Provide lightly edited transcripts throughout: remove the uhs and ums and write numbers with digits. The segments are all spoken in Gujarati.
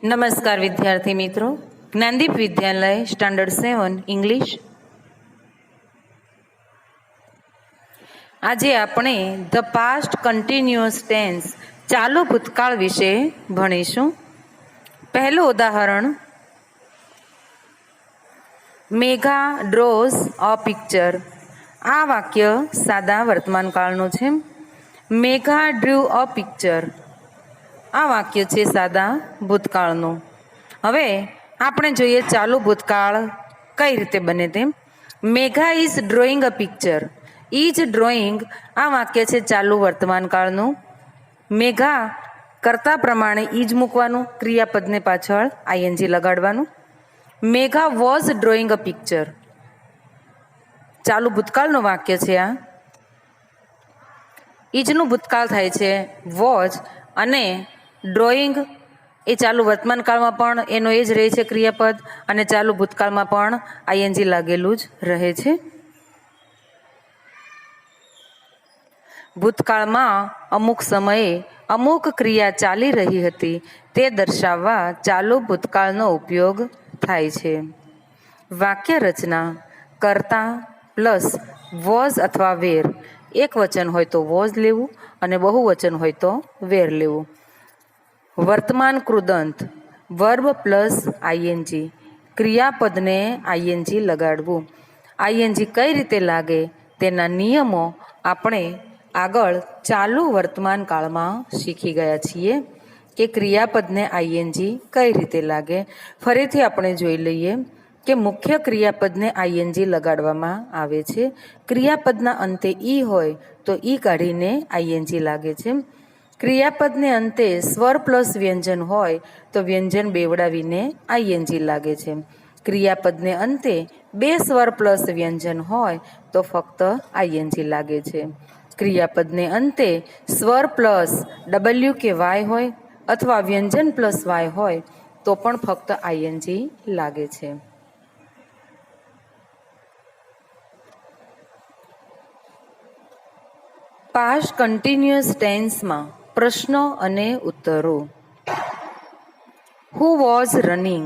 નમસ્કાર વિદ્યાર્થી મિત્રો, જ્ઞાનદીપ વિદ્યાલય સ્ટાન્ડર્ડ 7 ઇંગ્લિશ. આજે આપણે ધ પાસ્ટ કન્ટિન્યુઅસ ટેન્સ ચાલુ ભૂતકાળ વિશે ભણીશું. પહેલું ઉદાહરણ, મેઘા ડ્રોઝ અ પિક્ચર. આ વાક્ય સાદા વર્તમાનકાળનું છે. મેઘા ડ્રુ અ પિક્ચર. આ વાક્ય છે સાદા ભૂતકાળનું. હવે આપણે જોઈએ ચાલુ ભૂતકાળ કઈ રીતે બને તેમ. Megha is drawing a picture. Is drawing આ વાક્ય છે ચાલુ વર્તમાનકાળનું. મેઘા કરતા પ્રમાણે ઇઝ મૂકવાનું, ક્રિયાપદને પાછળ આઈએનજી લગાડવાનું. Megha was drawing a picture. ચાલુ ભૂતકાળનું વાક્ય છે આ. ઇઝનું ભૂતકાળ થાય છે વોઝ, અને ડ્રોઈંગ એ ચાલુ વર્તમાનકાળમાં પણ એનો એ જ રહે છે ક્રિયાપદ, અને ચાલુ ભૂતકાળમાં પણ આઈએનજી લાગેલું જ રહે છે. ભૂતકાળમાં અમુક સમયે અમુક ક્રિયા ચાલી રહી હતી તે દર્શાવવા ચાલુ ભૂતકાળનો ઉપયોગ થાય છે. વાક્ય રચના કરતા પ્લસ વોઝ અથવા વેર. એક વચન હોય તો વોઝ લેવું અને બહુવચન હોય તો વેર લેવું. વર્તમાન કૃદંત વર્બ પ્લસ આઈએનજી. ક્રિયાપદને આઈએનજી લગાડવું. આઈએનજી કઈ રીતે લાગે તેના નિયમો આપણે આગળ ચાલુ વર્તમાન કાળમાં શીખી ગયા છીએ કે ક્રિયાપદને આઈએનજી કઈ રીતે લાગે. ફરીથી આપણે જોઈ લઈએ કે મુખ્ય ક્રિયાપદને આઈએનજી લગાડવામાં આવે છે. ક્રિયાપદના અંતે ઈ હોય તો ઈ કાઢીને આઈએનજી લાગે છે. ક્રિયાપદને અંતે સ્વર પ્લસ વ્યંજન હોય તો વ્યંજન બેવડાવીને આઈએનજી લાગે છે. ક્રિયાપદને અંતે બે સ્વર પ્લસ વ્યંજન હોય તો ફક્ત આઈએનજી લાગે છે. ક્રિયાપદને અંતે સ્વર પ્લસ ડબલ્યુ કે વાય હોય અથવા વ્યંજન પ્લસ વાય હોય તો પણ ફક્ત આઈએનજી લાગે છે. પાસ્ટ કન્ટિન્યુઅસ ટેન્સમાં પ્રશ્નો અને ઉત્તરો. હુ વોઝ રનિંગ?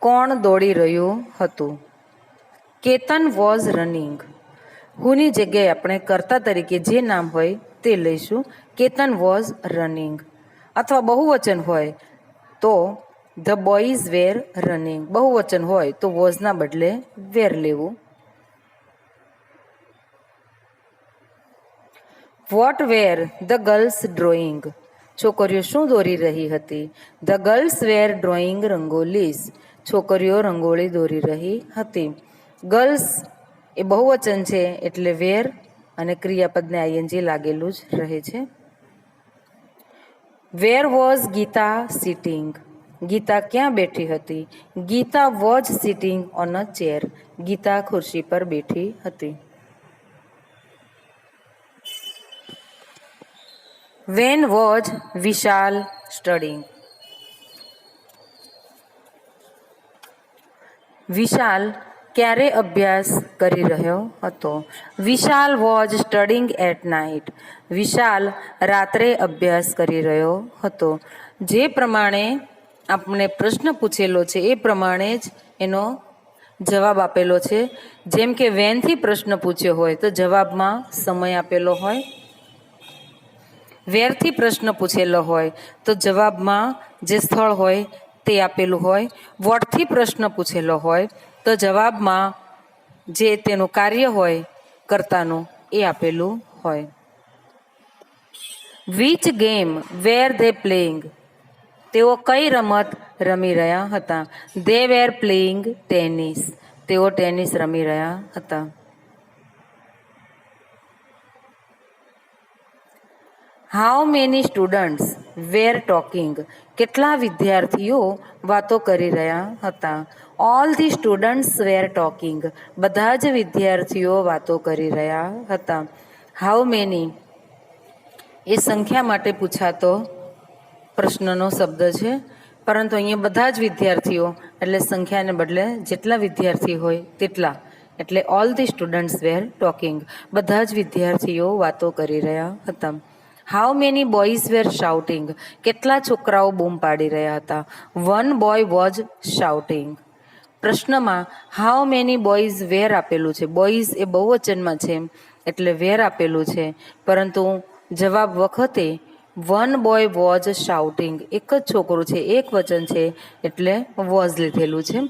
કોણ દોડી રહ્યું હતું? Ketan was running. હુની જગ્યાએ આપણે કર્તા તરીકે જે નામ હોય તે લઈશું. Ketan was running. અથવા બહુવચન હોય તો ધ બોયઝ વેર રનિંગ. બહુવચન હોય તો વોઝના બદલે વેર લેવું. What were the girls drawing? છોકરીઓ શું દોરી રહી હતી? The girls were drawing rangolis. છોકરીઓ રંગોળી દોરી રહી હતી. ગર્લ્સ એ બહુવચન છે એટલે વેર અને ક્રિયાપદને આઈએનજી લાગેલું જ રહે છે. Where was Geeta sitting? Geeta ક્યાં બેઠી હતી? Geeta was sitting on a chair. Geeta ખુરશી પર બેઠી હતી. When was Vishal studying? Vishal ક્યારે અભ્યાસ કરી રહ્યો હતો? Vishal was studying at night. Vishal રાત્રે અભ્યાસ કરી રહ્યો હતો. જે પ્રમાણે આપણે પ્રશ્ન પૂછેલો છે એ પ્રમાણે જ એનો જવાબ આપેલો છે. જેમ કે વેનથી પ્રશ્ન પૂછ્યો હોય તો જવાબમાં સમય આપેલો હોય. વેરથી પ્રશ્ન પૂછેલો હોય તો જવાબમાં જે સ્થળ હોય તે આપેલું હોય. વોટથી પ્રશ્ન પૂછેલો હોય તો જવાબમાં જે તેનું કાર્ય હોય કર્તાનું એ આપેલું હોય. Which game were they playing? તેઓ કઈ રમત રમી રહ્યા હતા? They were playing tennis. તેઓ ટેનિસ રમી રહ્યા હતા. How many students were talking? કેટલા વિદ્યાર્થીઓ વાતો કરી રહ્યા હતા? All the students were talking. બધા જ વિદ્યાર્થીઓ વાતો કરી રહ્યા હતા. હાઉ મેની એ સંખ્યા માટે પૂછાતો પ્રશ્નનો શબ્દ છે, પરંતુ અહીંયા બધા જ વિદ્યાર્થીઓ એટલે સંખ્યાને બદલે જેટલા વિદ્યાર્થી હોય તેટલા, એટલે all the students were talking. બધા જ વિદ્યાર્થીઓ વાતો કરી રહ્યા હતા. How many boys were shouting, કેટલા છોકરાઓ બૂમ પાડી રહ્યા હતા. One boy was shouting. પ્રશ્નમાં હાઉ મેની બોયઝ વેર આપેલું છે, બોયઝ એ બહુવચનમાં છે એટલે વેર આપેલું છે, પરંતુ જવાબ વખતે વન બોય વોઝ શાઉટિંગ, એક જ છોકરો છે, એક વચન છે એટલે વોઝ લીધેલું છે.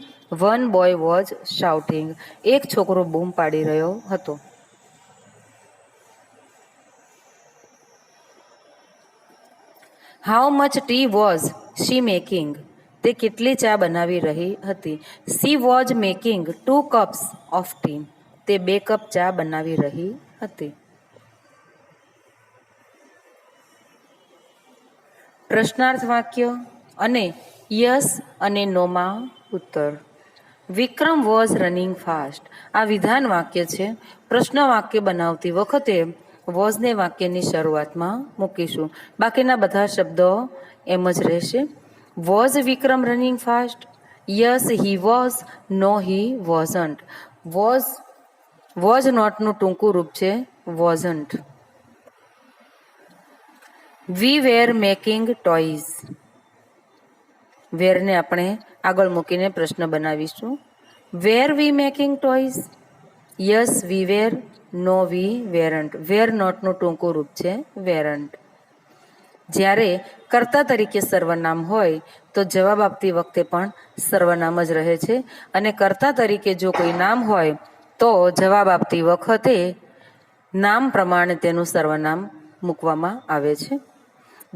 વન બોય વોઝ શાઉટિંગ, એક છોકરો બૂમ પાડી રહ્યો હતો. How much tea was she making, તે કેટલી ચા બનાવી રહી હતી. She was making 2 cups of tea, તે 2 કપ ચા બનાવી રહી હતી. પ્રશ્નાર્થ વાક્ય અને યસ અને નોમાં ઉત્તર. વિક્રમ વોઝ રનિંગ ફાસ્ટ, આ વિધાન વાક્ય છે. પ્રશ્ન વાક્ય બનાવતી વખતે વોઝને વાક્યની શરૂઆતમાં મૂકીશું, બાકીના બધા શબ્દો એમ જ રહેશે. Was Vikram running fast? Yes he was, no he wasn't. Was નોટનું ટૂંકું રૂપ છે wasn't. We were making toys, વેરને આપણે આગળ મૂકીને પ્રશ્ન બનાવીશું. Were we making toys? Yes we were, no we weren't. Were નોટનું ટૂંકું રૂપ છે વેરન્ટ. જ્યારે કર્તા તરીકે સર્વનામ હોય તો જવાબ આપતી વખતે પણ સર્વનામ જ રહે છે, અને કર્તા તરીકે જો કોઈ નામ હોય તો જવાબ આપતી વખતે નામ પ્રમાણે તેનું સર્વનામ મૂકવામાં આવે છે.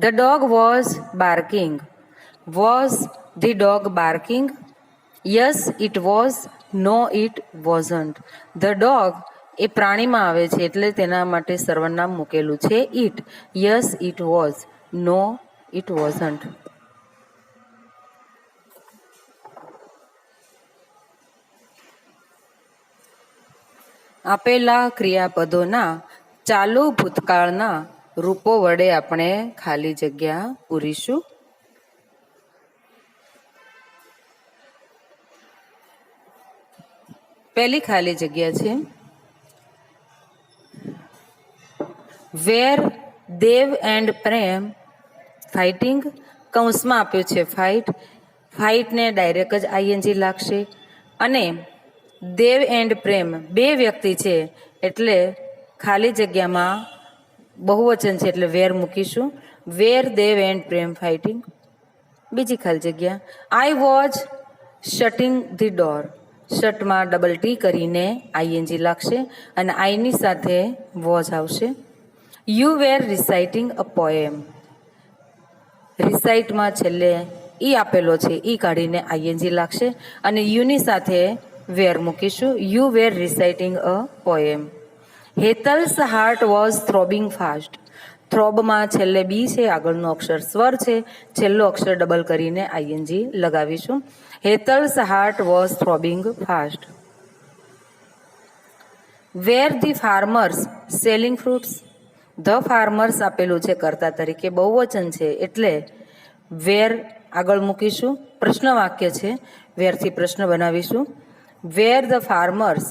The dog was barking. Was the dog barking? Yes it was, no it wasn't. The dog એ પ્રાણીમાં આવે છે એટલે તેના માટે સર્વનામ મૂકેલું છે it. Yes it was, no it wasn't. આપેલા ક્રિયાપદોના ચાલુ ભૂતકાળના રૂપો વડે આપણે ખાલી જગ્યા પૂરીશું. પહેલી ખાલી જગ્યા છે વેર દેવ એન્ડ પ્રેમ ફાઇટિંગ. કૌંસમાં આપ્યું છે ફાઇટ. ફાઇટને ડાયરેક્ટ જ આઈએનજી લાગશે, અને દેવ એન્ડ પ્રેમ બે વ્યક્તિ છે એટલે ખાલી જગ્યામાં બહુવચન છે એટલે વેર મૂકીશું. Were Dev and Prem fighting. બીજી ખાલી જગ્યા I was shutting the door. શટમાં ડબલ ટી કરીને આઈએનજી લાગશે અને આઈની સાથે વોઝ આવશે. You were reciting a poem. રિસાઇટમાં છેલ્લે ઈ આપેલો છે, ઈ કાઢીને આઈએનજી લાગશે અને યુની સાથે વેર મૂકીશું. You were reciting a poem. Hetal's heart was throbbing fast. થ્રોબમાં છેલ્લે બી છે, આગળનો અક્ષર સ્વર છે, છેલ્લો અક્ષર ડબલ કરીને આઈએનજી લગાવીશું. Hetal's heart was throbbing fast. Were the farmers selling fruits. The farmers આપેલું છે કર્તા તરીકે, બહુવચન છે એટલે વેર આગળ મૂકીશું. પ્રશ્ન વાક્ય છે, વેરથી પ્રશ્ન બનાવીશું. Were the farmers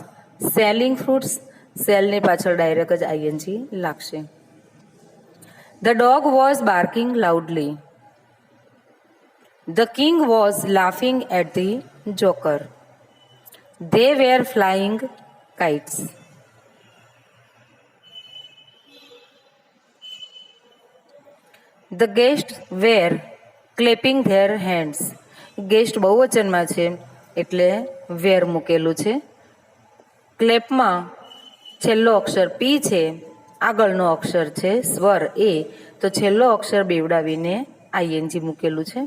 selling fruits. સેલની પાછળ ડાયરેક્ટ જ આઈએનજી લાગશે. The dog was barking loudly. The king was laughing at the joker. They were flying kites. The guest were clapping their hands. Guest બહુવચનમાં છે એટલે વેર મૂકેલું છે. ક્લેપમાં છેલ્લો અક્ષર પી છે, આગળનો અક્ષર છે સ્વર એ, તો છેલ્લો અક્ષર બેવડાવીને આઈએનજી મૂકેલું છે.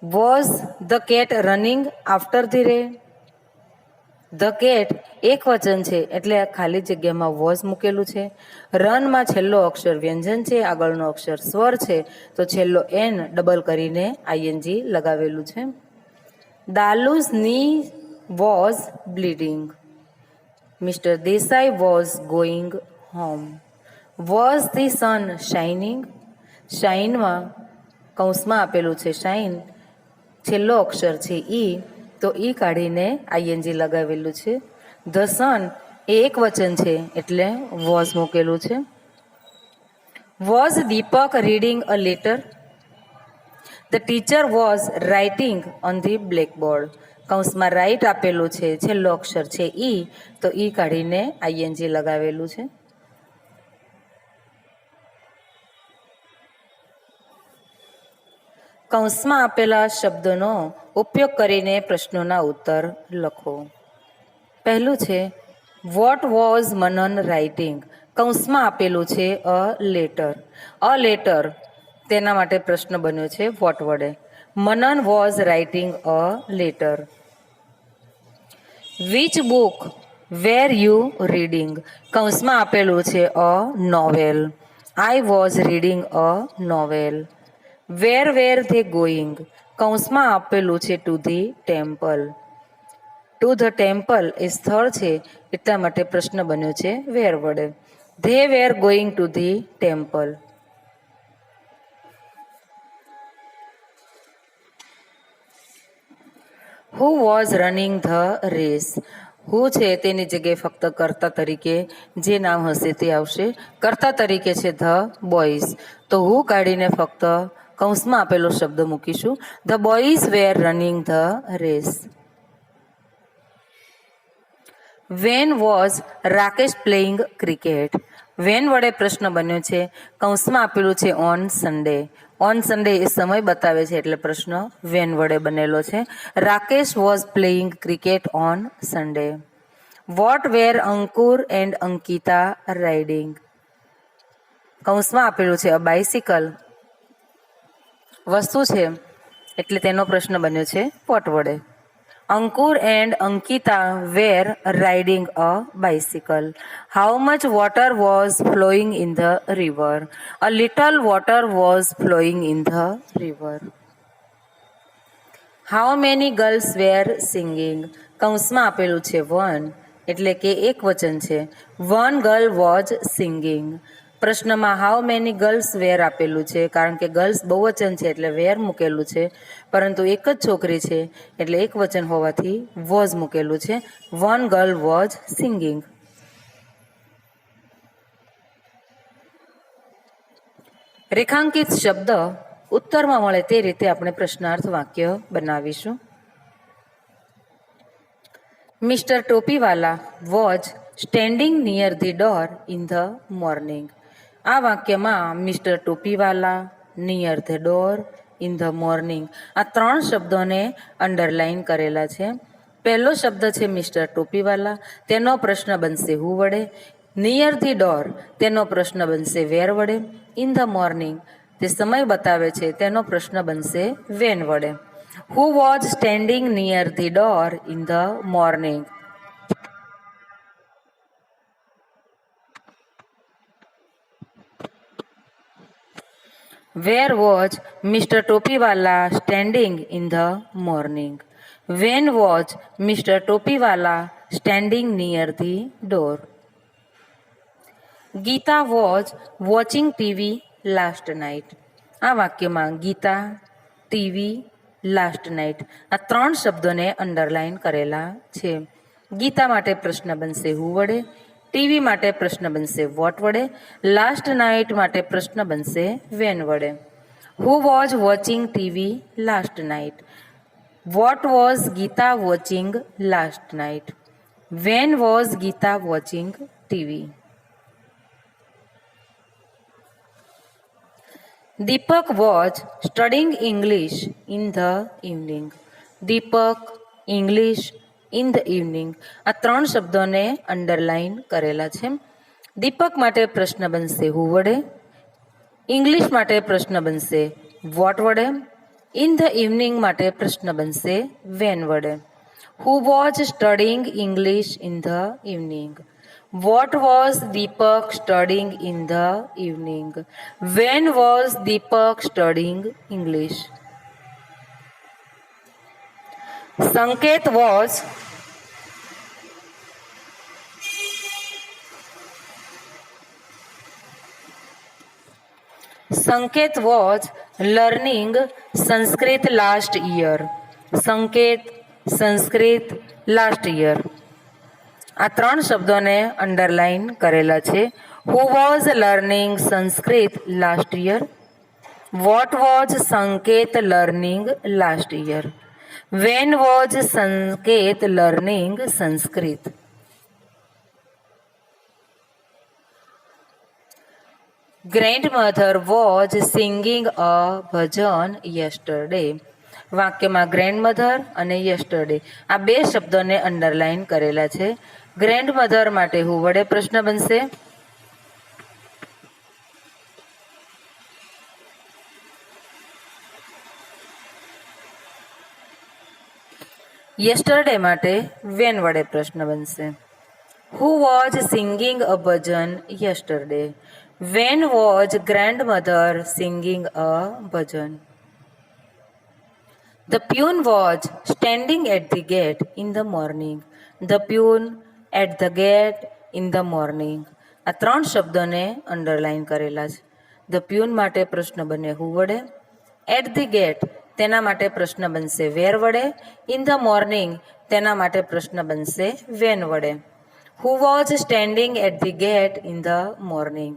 Was the cat running after the rain. The cat એક વચન છે એટલે ખાલી જગ્યામાં વોઝ મૂકેલું છે. રનમાં છેલ્લો અક્ષર વ્યંજન છે, આગળનો અક્ષર સ્વર છે, તો છેલ્લો એન ડબલ કરીને આઈએનજી લગાવેલું છે. Dalu's knee was bleeding. Mister Desai was going home. Was the sun shining. શાઇનમાં કૌંસમાં આપેલું છે શાઇન, છેલ્લો અક્ષર છે ઈ, તો ઈ કાઢીને આઈએનજી લગાવેલું છે. ધ સન એ એક વચન છે એટલે વોઝ મૂકેલું છે. Was Deepak reading a letter? The teacher was writing on the blackboard. કૌંસમાં રાઇટ આપેલું છે, છેલ્લો અક્ષર છે ઈ, તો ઈ કાઢીને આઈએનજી લગાવેલું છે. કૌંસમાં આપેલા શબ્દોનો ઉપયોગ કરીને પ્રશ્નોના ઉત્તર લખો. પહેલું છે વોટ વોઝ મનન રાઇટિંગ. કૌંસમાં આપેલું છે અ લેટર. અ લેટર તેના માટે પ્રશ્ન બન્યો છે વોટ વડે. Manan was writing a letter. Which book were you reading. કૌંસમાં આપેલું છે a novel. I was reading a novel. Were they going. કૌંસમાં આપેલું છે to the temple. To the temple એ સ્થળ છે એટલા માટે પ્રશ્ન બન્યો છે વેર વડે. They were going to the temple. Who was running the race. Who છે તેની જગ્યાએ ફક્ત કર્તા તરીકે જે નામ હશે તે આવશે. કર્તા તરીકે છે ધ બોયઝ, તો હુ કાઢીને ફક્ત કૌંસમાં આપેલો શબ્દ મૂકીશું. The boys were running the race. When was Rakesh playing cricket. When વડે પ્રશ્ન બન્યો છે. કૌંસમાં આપેલું છે ઓન સન્ડે. ઓન સન્ડે એ સમય બતાવે છે એટલે પ્રશ્ન વેન વડે બનેલો છે. Rakesh was playing cricket on Sunday. What were Ankur and Ankita riding. કૌંસમાં આપેલું છે અ બાઇસિકલ. વસ્તુ છે એટલે તેનો પ્રશ્ન બન્યો છે વોટ વડે. Ankur and Ankita were riding a bicycle. How much water was flowing in the river. A little water was flowing in the river. How many girls were singing. કૌંસમાં આપેલું છે વન એટલે કે એક વચન છે. One girl was singing. પ્રશ્નમાં હાઉ મેની ગર્લ્સ વેર આપેલું છે કારણ કે ગર્લ્સ બહુવચન છે એટલે વેર મૂકેલું છે, પરંતુ એક જ છોકરી છે એટલે એક વચન હોવાથી વોઝ મૂકેલું છે. One girl was singing. રેખાંકિત શબ્દ ઉત્તરમાં મળે તે રીતે આપણે પ્રશ્નાર્થ વાક્ય બનાવીશું. Mister Topiwala was standing near the door in the morning. આ વાક્યમાં mister Topiwala, near the door, in the morning આ ત્રણ શબ્દોને અંડરલાઈન કરેલા છે. પહેલો શબ્દ છે મિસ્ટર ટોપીવાલા, તેનો પ્રશ્ન બનશે હુ વડે. નિયર ધી ડોર તેનો પ્રશ્ન બનશે વેર વડે. ઇન ધ મોર્નિંગ તે સમય બતાવે છે તેનો પ્રશ્ન બનશે વેન વડે. Who was standing near the door in the morning. Where was mister Topiwala standing in the morning. When was mister Topiwala standing near the door. Geeta was watching TV last night. આ વાક્યમાં ગીતા, ટીવી, લાસ્ટ નાઇટ આ ત્રણ શબ્દોને અંડરલાઈન કરેલા છે. ગીતા માટે પ્રશ્ન બનશે હુ વડે. ટીવી માટે પ્રશ્ન બનશે વોટ વડે. લાસ્ટ નાઇટ માટે પ્રશ્ન બનશે વેન વડે. Who was watching TV last night. What was Gita watching last night. When was Gita watching TV. Deepak was studying English in the evening. Deepak, English, in the evening આ ત્રણ શબ્દોને અંડરલાઈન કરેલા છે. દીપક માટે પ્રશ્ન બનશે હુ વડે. ઇંગ્લિશ માટે પ્રશ્ન બનશે વોટ વડે. ઇન ધ ઇવનિંગ માટે પ્રશ્ન બનશે વેન વડે. Who was studying English in the evening. What was Deepak studying in the evening. When was Deepak studying English. સંકેત વોઝ સંકેત was learning Sanskrit last year. સંકેત સંસ્કૃત લાસ્ટ યર આ ત્રણ શબ્દોને અંડરલાઈન કરેલા છે. Who was learning Sanskrit last year? What was Sanket learning last year? When was Sanket learning Sanskrit? Grandmother was singing a bhajan yesterday. વાક્યમાં ગ્રેન્ડમધર અને યસ્ટરડે આ બે શબ્દોને અંડરલાઈન કરેલા છે. ગ્રેન્ડમધર માટે હુ વડે પ્રશ્ન બનશે. યસ્ટરડે માટે વેન વડે પ્રશ્ન બનશે. Who was singing a bhajan yesterday? When was grandmother singing a bhajan? The peon was standing at the gate in the morning. The peon at the gate in the morning. આ ત્રણ શબ્દોને અંડરલાઈન કરેલા છે. ધ પ્યુન માટે પ્રશ્ન બને હુ વડે. એટ ધી ગેટ તેના માટે પ્રશ્ન બનશે વેર વડે. ઇન ધ મોર્નિંગ તેના માટે પ્રશ્ન બનશે વેન વડે. Who was standing at the gate in the morning?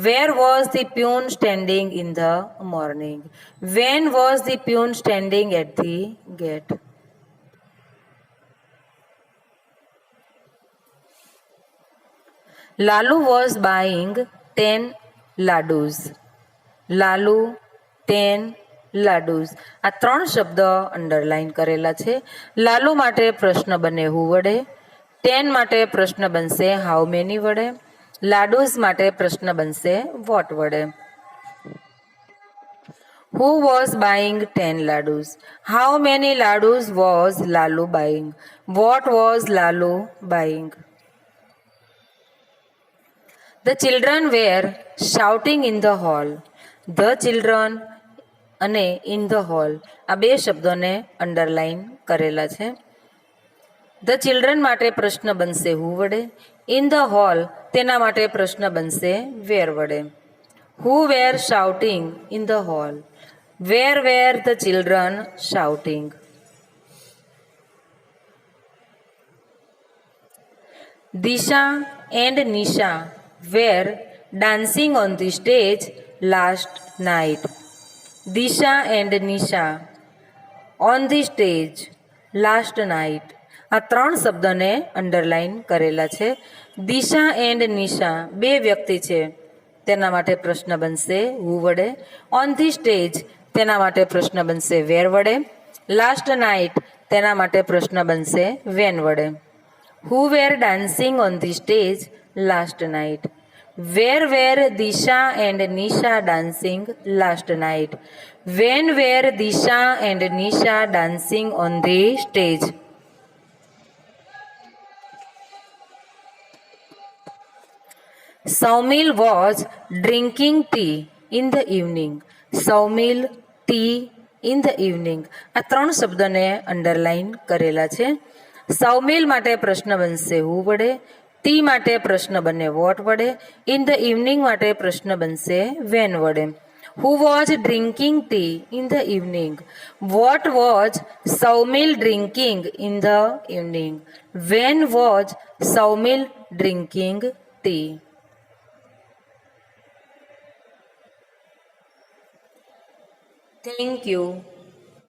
Where was the peon standing in the morning? When was the peon standing at the gate? Lalu was buying 10 laddus. Lalu 10 laddus. આ ત્રણ શબ્દ અંડરલાઈન કરેલા છે. લાલુ માટે પ્રશ્ન બને હુ વડે. 10 માટે પ્રશ્ન બનશે હાઉ મેની વડે. લાડુઝ માટે પ્રશ્ન બનશે વોટ વડે. Who was buying 10 laddus? How many laddus was Lalu buying? What was Lalu buying? The children were shouting in the hall. The children અને in the hall આ બે શબ્દોને અંડરલાઈન કરેલા છે. ધ ચિલ્ડ્રન માટે પ્રશ્ન બનશે હુ વડે. ઇન ધ હોલ તેના માટે પ્રશ્ન બનશે વેર વડે. Who were shouting in the hall? Where were the children shouting? Disha and Nisha were dancing on the stage last night. Disha and Nisha on the stage last night આ ત્રણ શબ્દોને અંડરલાઈન કરેલા છે. દિશા એન્ડ નિશા બે વ્યક્તિ છે તેના માટે પ્રશ્ન બનશે હુ વડે. ઓન ધી સ્ટેજ તેના માટે પ્રશ્ન બનશે વેર વડે. લાસ્ટ નાઇટ તેના માટે પ્રશ્ન બનશે વેન વડે. Who were dancing on the stage last night? Where were Disha and Nisha dancing last night? When were Disha and Nisha dancing on the stage? Saumil was drinking tea in the evening. Saumil tea in the evening આ ત્રણ શબ્દોને અંડરલાઈન કરેલા છે. સૌમિલ માટે પ્રશ્ન બનશે હુ વડે. ટી માટે પ્રશ્ન બને વોટ વડે. ઇન ધ ઇવનિંગ માટે પ્રશ્ન બનશે વેન વડે. Who was drinking T in the evening? What was Saumil drinking in the evening? When was Saumil drinking T? Thank you.